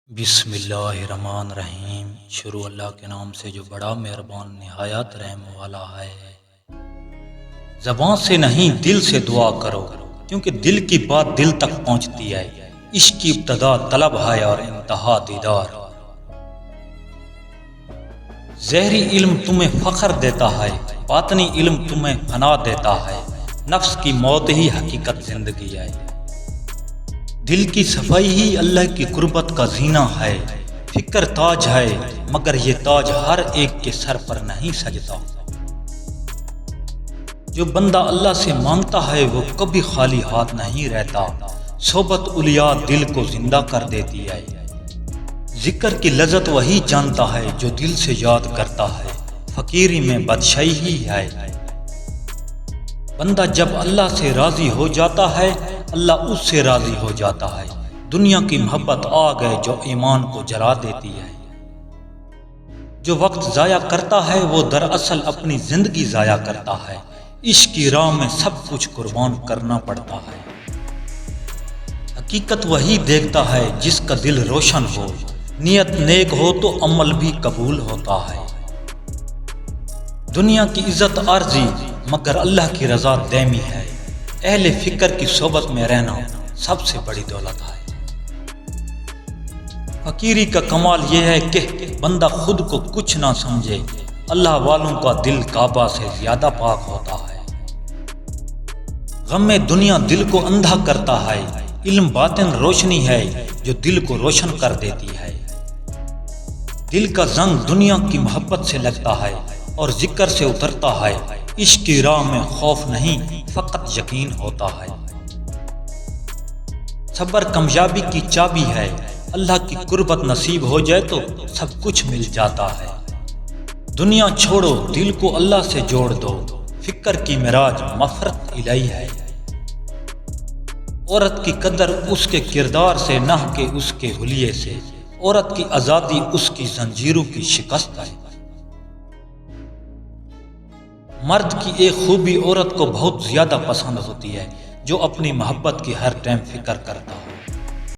بسم اللہ الرحمن الرحیم۔ شروع اللہ کے نام سے جو بڑا مہربان نہایت رحم والا ہے۔ زبان سے نہیں دل سے دعا کرو، کیونکہ دل کی بات دل تک پہنچتی ہے۔ عشق کی ابتدا طلب ہے اور انتہا دیدار۔ ظاہری علم تمہیں فخر دیتا ہے، باطنی علم تمہیں فنا دیتا ہے۔ نفس کی موت ہی حقیقت زندگی ہے۔ دل کی صفائی ہی اللہ کی قربت کا زینہ ہے۔ فکر تاج ہے، مگر یہ تاج ہر ایک کے سر پر نہیں سجتا۔ جو بندہ اللہ سے مانگتا ہے وہ کبھی خالی ہاتھ نہیں رہتا۔ صحبت اولیاء دل کو زندہ کر دیتی ہے۔ ذکر کی لذت وہی جانتا ہے جو دل سے یاد کرتا ہے۔ فقیری میں بادشاہی ہی ہے۔ بندہ جب اللہ سے راضی ہو جاتا ہے، اللہ اس سے راضی ہو جاتا ہے۔ دنیا کی محبت آگ ہے جو ایمان کو جلا دیتی ہے۔ جو وقت ضائع کرتا ہے وہ دراصل اپنی زندگی ضائع کرتا ہے۔ عشق کی راہ میں سب کچھ قربان کرنا پڑتا ہے۔ حقیقت وہی دیکھتا ہے جس کا دل روشن ہو۔ نیت نیک ہو تو عمل بھی قبول ہوتا ہے۔ دنیا کی عزت عارضی، مگر اللہ کی رضا دائمی ہے۔ اہل فکر کی صحبت میں رہنا سب سے بڑی دولت ہے۔ فقیری کا کمال یہ ہے کہ بندہ خود کو کچھ نہ سمجھے۔ اللہ والوں کا دل کعبہ سے زیادہ پاک ہوتا ہے۔ غم دنیا دل کو اندھا کرتا ہے۔ علم باطن روشنی ہے جو دل کو روشن کر دیتی ہے۔ دل کا زنگ دنیا کی محبت سے لگتا ہے اور ذکر سے اترتا ہے۔ عشق کی راہ میں خوف نہیں، فقط یقین ہوتا ہے۔ صبر کامیابی کی چابی ہے۔ اللہ کی قربت نصیب ہو جائے تو سب کچھ مل جاتا ہے۔ دنیا چھوڑو، دل کو اللہ سے جوڑ دو۔ فکر کی معراج مغفرت الہی ہے۔ عورت کی قدر اس کے کردار سے نہ کہ اس کے حلیے سے۔ عورت کی آزادی اس کی زنجیروں کی شکست ہے۔ مرد کی ایک خوبی عورت کو بہت زیادہ پسند ہوتی ہے، جو اپنی محبت کی ہر ٹائم فکر کرتا ہو۔